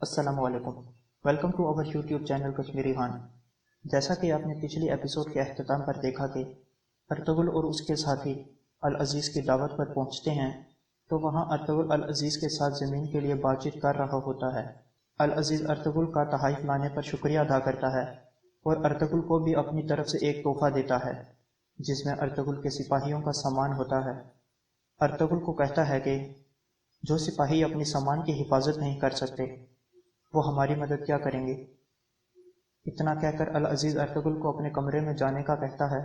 السلام علیکم، welcome to our YouTube channel Kashmiri Khan. جیسا کہ آپ نے پچھلی ایپیسوڈ کے اختتام پر دیکھا کہ ارطغرل اور اس کے ساتھی العزیز کی دعوت پر پہنچتے ہیں تو وہاں ارطغرل العزیز کے ساتھ زمین کے لیے بات چیت کر رہا ہوتا ہے۔ العزیز ارطغرل کا تحائف لانے پر شکریہ ادا کرتا ہے اور ارطغرل کو بھی اپنی طرف سے ایک تحفہ دیتا ہے جس میں ارطغرل کے سپاہیوں کا سامان ہوتا ہے۔ ارطغرل کو کہتا ہے کہ جو سپاہی اپنی سامان کی حفاظت نہیں کر سکتے وہ ہماری مدد کیا کریں گے۔ اتنا کہہ کر العزیز ارطغرل کو اپنے کمرے میں جانے کا کہتا ہے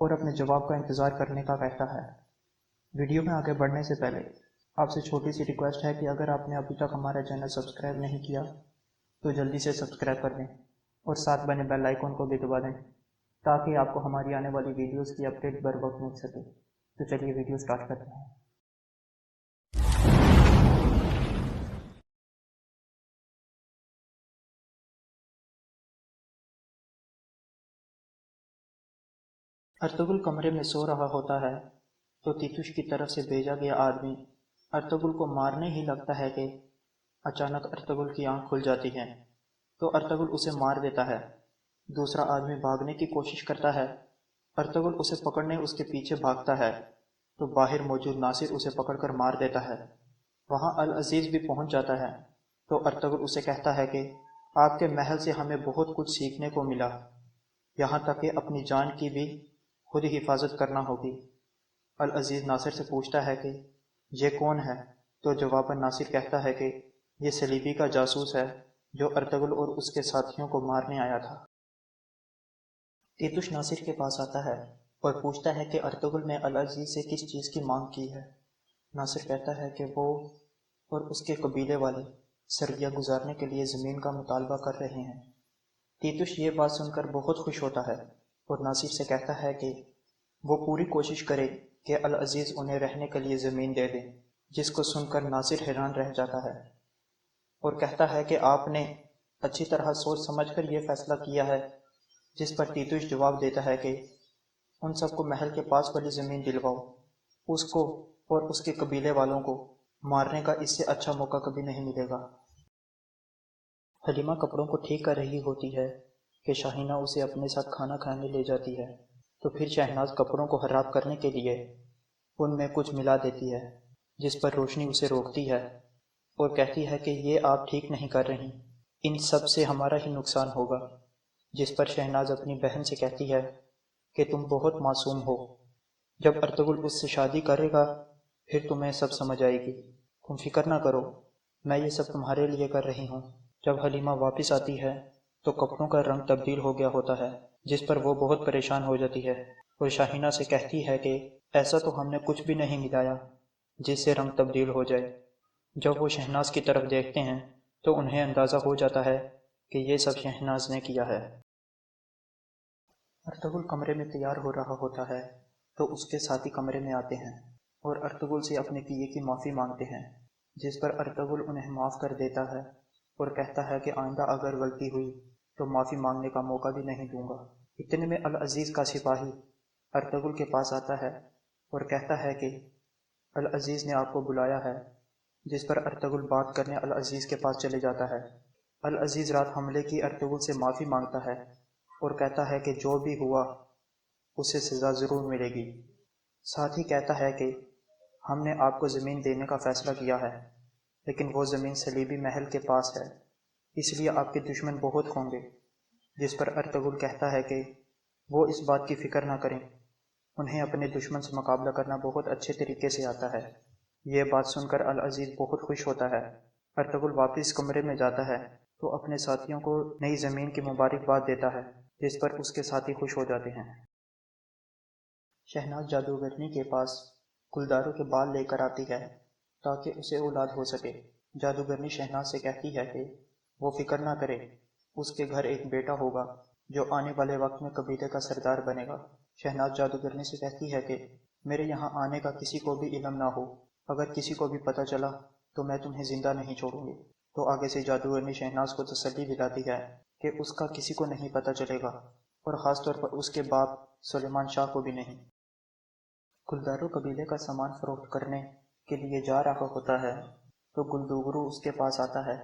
اور اپنے جواب کا انتظار کرنے کا کہتا ہے۔ ویڈیو میں آگے بڑھنے سے پہلے آپ سے چھوٹی سی ریکویسٹ ہے کہ اگر آپ نے ابھی تک ہمارا چینل سبسکرائب نہیں کیا تو جلدی سے سبسکرائب کر دیں اور ساتھ بنے بیل آئیکن کو بھی دبا دیں تاکہ آپ کو ہماری آنے والی ویڈیوز کی اپڈیٹ بر وقت مل سکے۔ تو چلیے ویڈیو سٹارٹ کرتے ہیں۔ ارطغرل کمرے میں سو رہا ہوتا ہے تو تیتوش کی طرف سے بھیجا گیا آدمی ارطغرل کو مارنے ہی لگتا ہے کہ اچانک ارطغرل کی آنکھ کھل جاتی ہے تو ارطغرل اسے مار دیتا ہے۔ دوسرا آدمی بھاگنے کی کوشش کرتا ہے، ارطغرل اسے پکڑنے اس کے پیچھے بھاگتا ہے تو باہر موجود ناصر اسے پکڑ کر مار دیتا ہے۔ وہاں العزیز بھی پہنچ جاتا ہے تو ارطغرل اسے کہتا ہے کہ آپ کے محل سے ہمیں بہت کچھ سیکھنے کو ملا، یہاں تک کہ اپنی جان کی بھی خود حفاظت کرنا ہوگی۔ العزیز ناصر سے پوچھتا ہے کہ یہ کون ہے تو جواباً ناصر کہتا ہے کہ یہ صلیبی کا جاسوس ہے جو ارطغرل اور اس کے ساتھیوں کو مارنے آیا تھا۔ تیتوش ناصر کے پاس آتا ہے اور پوچھتا ہے کہ ارطغرل نے العزیز سے کس چیز کی مانگ کی ہے۔ ناصر کہتا ہے کہ وہ اور اس کے قبیلے والے سردیاں گزارنے کے لیے زمین کا مطالبہ کر رہے ہیں۔ تیتوش یہ بات سن کر بہت خوش ہوتا ہے اور ناصر سے کہتا ہے کہ وہ پوری کوشش کرے کہ العزیز انہیں رہنے کے لیے زمین دے دے، جس کو سن کر ناصر حیران رہ جاتا ہے اور کہتا ہے کہ آپ نے اچھی طرح سوچ سمجھ کر یہ فیصلہ کیا ہے، جس پر تیتوش جواب دیتا ہے کہ ان سب کو محل کے پاس والی زمین دلواؤ، اس کو اور اس کے قبیلے والوں کو مارنے کا اس سے اچھا موقع کبھی نہیں ملے گا۔ حلیمہ کپڑوں کو ٹھیک کر رہی ہوتی ہے کہ شاہینہ اسے اپنے ساتھ کھانا کھانے لے جاتی ہے تو پھر شہناز کپڑوں کو خراب کرنے کے لیے ان میں کچھ ملا دیتی ہے، جس پر روشنی اسے روکتی ہے اور کہتی ہے کہ یہ آپ ٹھیک نہیں کر رہی، ان سب سے ہمارا ہی نقصان ہوگا، جس پر شہناز اپنی بہن سے کہتی ہے کہ تم بہت معصوم ہو، جب ارطغرل اس سے شادی کرے گا پھر تمہیں سب سمجھ آئے گی، تم فکر نہ کرو، میں یہ سب تمہارے لیے کر رہی ہوں۔ جب حلیمہ واپس آتی ہے تو کپڑوں کا رنگ تبدیل ہو گیا ہوتا ہے، جس پر وہ بہت پریشان ہو جاتی ہے اور شاہینہ سے کہتی ہے کہ ایسا تو ہم نے کچھ بھی نہیں ملایا جس سے رنگ تبدیل ہو جائے۔ جب وہ شہناز کی طرف دیکھتے ہیں تو انہیں اندازہ ہو جاتا ہے کہ یہ سب شہناز نے کیا ہے۔ ارطغرل کمرے میں تیار ہو رہا ہوتا ہے تو اس کے ساتھی کمرے میں آتے ہیں اور ارطغرل سے اپنے کیے کی معافی مانگتے ہیں، جس پر ارطغرل انہیں معاف کر دیتا ہے اور کہتا ہے کہ آئندہ اگر غلطی ہوئی تو معافی مانگنے کا موقع بھی نہیں دوں گا۔ اتنے میں العزیز کا سپاہی ارطغرل کے پاس آتا ہے اور کہتا ہے کہ العزیز نے آپ کو بلایا ہے، جس پر ارطغرل بات کرنے العزیز کے پاس چلے جاتا ہے۔ العزیز رات حملے کی ارطغرل سے معافی مانگتا ہے اور کہتا ہے کہ جو بھی ہوا اسے سزا ضرور ملے گی، ساتھ ہی کہتا ہے کہ ہم نے آپ کو زمین دینے کا فیصلہ کیا ہے لیکن وہ زمین صلیبی محل کے پاس ہے، اس لیے آپ کے دشمن بہت ہوں گے، جس پر ارطغرل کہتا ہے کہ وہ اس بات کی فکر نہ کریں، انہیں اپنے دشمن سے مقابلہ کرنا بہت اچھے طریقے سے آتا ہے۔ یہ بات سن کر العزیز بہت خوش ہوتا ہے۔ ارطغرل واپس کمرے میں جاتا ہے تو اپنے ساتھیوں کو نئی زمین کی مبارکباد دیتا ہے، جس پر اس کے ساتھی خوش ہو جاتے ہیں۔ شہناز جادوگرنی کے پاس گلداروں کے بال لے کر آتی ہے تاکہ اسے اولاد ہو سکے۔ جادوگرنی شہناز سے کہتی ہے کہ وہ فکر نہ کرے، اس کے گھر ایک بیٹا ہوگا جو آنے والے وقت میں قبیلے کا سردار بنے گا۔ شہناز جادوگرنی سے کہتی ہے کہ میرے یہاں آنے کا کسی کو بھی علم نہ ہو، اگر کسی کو بھی پتہ چلا تو میں تمہیں زندہ نہیں چھوڑوں گی۔ تو آگے سے جادوگرنی شہناز کو تسلی دلاتی ہے کہ اس کا کسی کو نہیں پتہ چلے گا اور خاص طور پر اس کے باپ سلیمان شاہ کو بھی نہیں۔ گلدارو قبیلے کا سامان فروخت کرنے کے لیے جا رہا ہوتا ہے تو گلدوگرو اس کے پاس آتا ہے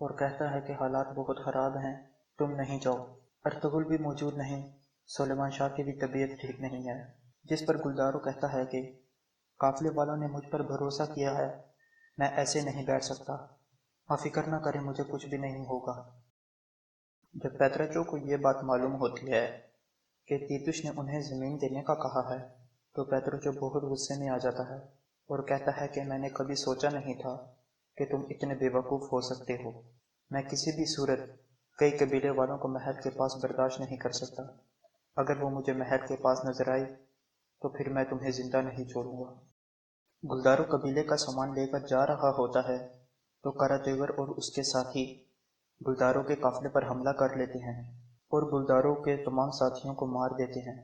اور کہتا ہے کہ حالات بہت خراب ہیں، تم نہیں جاؤ۔ ارطغرل بھی موجود نہیں، سلیمان شاہ کی بھی طبیعت ٹھیک نہیں ہے، جس پر گلدارو کہتا ہے کہ قافلے والوں نے مجھ پر بھروسہ کیا ہے، میں ایسے نہیں بیٹھ سکتا، آپ فکر نہ کریں، مجھے کچھ بھی نہیں ہوگا۔ جب پیتراچو کو یہ بات معلوم ہوتی ہے کہ تیتوش نے انہیں زمین دینے کا کہا ہے تو پیتراچو بہت غصے میں آ جاتا ہے اور کہتا ہے کہ میں نے کبھی سوچا نہیں تھا کہ تم اتنے بے وقوف ہو سکتے ہو، میں کسی بھی صورت کئی قبیلے والوں کو محل کے پاس برداشت نہیں کر سکتا، اگر وہ مجھے محل کے پاس نظر آئی تو پھر میں تمہیں زندہ نہیں چھوڑوں گا۔ گلدارو قبیلے کا سامان لے کر جا رہا ہوتا ہے تو کاراتیور اور اس کے ساتھی گلدارو کے قافلے پر حملہ کر لیتے ہیں اور گلدارو کے تمام ساتھیوں کو مار دیتے ہیں۔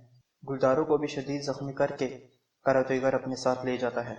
گلدارو کو بھی شدید زخمی کر کے کاراتیور اپنے ساتھ لے جاتا ہے۔